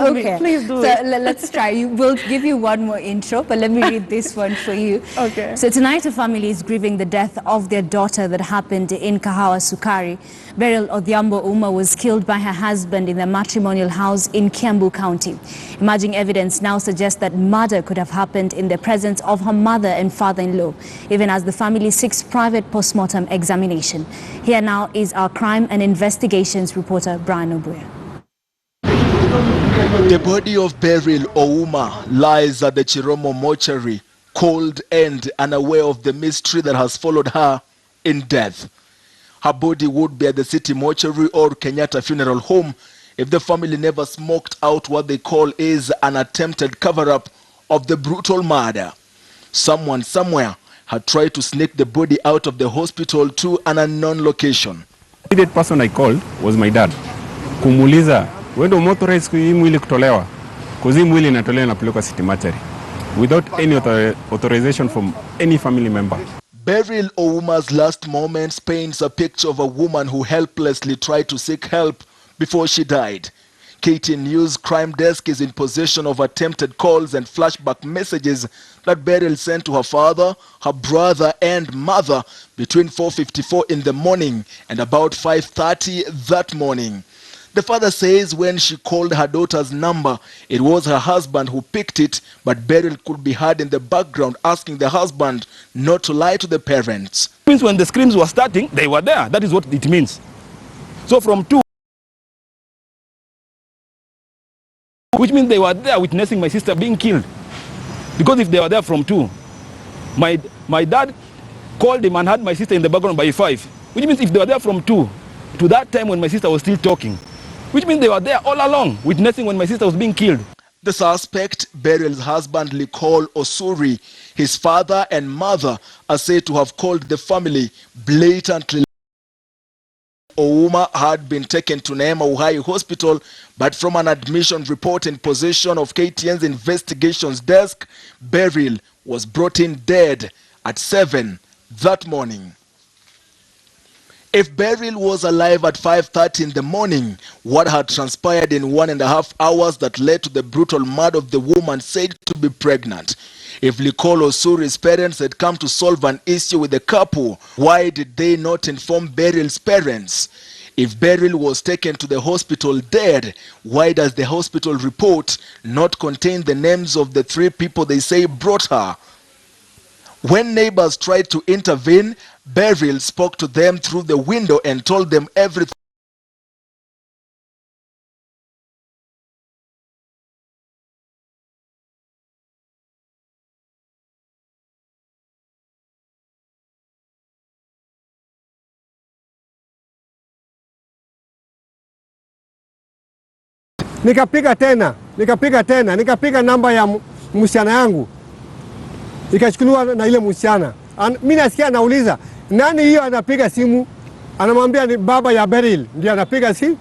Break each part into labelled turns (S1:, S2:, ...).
S1: family.
S2: Okay.
S1: Please do
S2: so
S1: it.
S2: let's try. We'll give you one more intro, but let me read this one for you.
S1: Okay.
S2: So tonight a family is grieving the death of their daughter that happened in Kahawa Sukari. Beryl Odhiambo Uma was killed by her husband in their matrimonial house in Kiambu County. Emerging evidence now suggests that murder could have happened in the presence of her mother and father-in-law, even as the family seeks private post-mortem examination. Here now is our crime and investigations reporter Brian Obuya.
S3: The body of Beryl Ouma lies at the Chiromo mortuary, cold and unaware of the mystery that has followed her in death. Her body would be at the city mortuary or Kenyatta funeral home if the family never smoked out what they call is an attempted cover-up of the brutal murder. Someone somewhere had tried to sneak the body out of the hospital to an unknown location.
S4: The immediate person I called was my dad. Kumuliza, wendo motorize hii mwili kutolewa. Kuzi mwili inatolewa na pelekwa city mortuary without any authorization from any family member.
S3: Beryl Ouma's last moments paints a picture of a woman who helplessly tried to seek help before she died. KTN News crime desk is in possession of attempted calls and flashback messages that Beryl sent to her father, her brother and mother between 4:54 in the morning and about 5:30 that morning. The father says when she called her daughter's number, it was her husband who picked it, but Beryl could be heard in the background asking the husband not to lie to the parents.
S5: It means when the screams were starting, they were there. That is what it means. So from 2, which means they were there witnessing my sister being killed. Because if they were there from 2, my dad called him and had my sister in the background by 5. Which means if they were there from 2 to that time when my sister was still talking, which means they were there all along witnessing when my sister was being killed.
S3: The suspect, Beryl's husband Nicole Osuri, his father and mother are said to have called the family blatantly. Ouma had been taken to Neema Uhai Hospital, but from an admission report in possession of KTN's investigations desk, Beryl was brought in dead at 7 that morning. If Beryl was alive at 5:30 in the morning, what had transpired in 1.5 hours that led to the brutal murder of the woman said to be pregnant? If Nicole Osuri's parents had come to solve an issue with the couple, why did they not inform Beryl's parents? If Beryl was taken to the hospital dead, why does the hospital report not contain the names of the 3 people they say brought her? When neighbors tried to intervene, Beryl spoke to them through the window and told them everything.
S6: Nikapiga namba ya msichana yangu, ikachukuliwa na ile msichana. Mimi nasikia anauliza, nani hiyo anapiga simu? Anamwambia ni baba ya Beryl ndiye anapiga simu.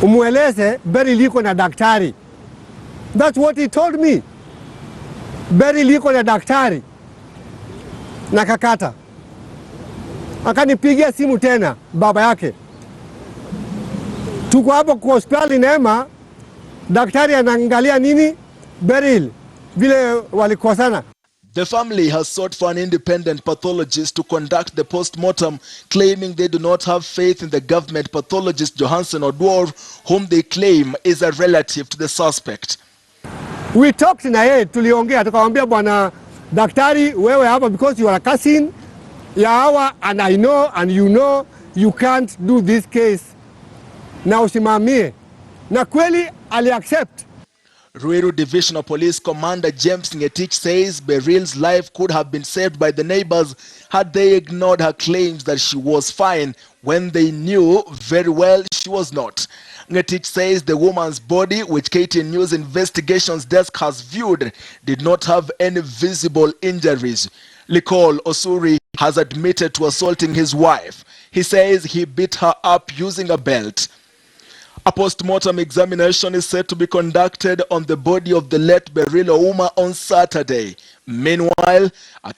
S6: Umueleze Beryl iko na daktari. That's what he told me. Beryl iko na daktari. Na kakata. Akanipigia simu tena baba yake. Tuko hapo kwa hospitali Neema, daktari anaangalia nini? Beryl vile walikosana.
S3: The family has sought for an independent pathologist to conduct the post-mortem, claiming they do not have faith in the government pathologist Johansen Odwor, whom they claim is a relative to the suspect.
S6: We talked na yeye, tuliongea, tukamwambia bwana daktari, wewe hapa because you are a cousin ya hawa and I know and you know you can't do this case. Na usimamie. Na kweli ali accept.
S3: Ruiru Divisional Police Commander James Ngetich says Beryl's life could have been saved by the neighbors had they ignored her claims that she was fine when they knew very well she was not. Ngetich says the woman's body, which KTN News investigations desk has viewed, did not have any visible injuries. Nicole Osuri has admitted to assaulting his wife. He says he beat her up using a belt. A post-mortem examination is set to be conducted on the body of the late Beryl Ouma on Saturday. Meanwhile, a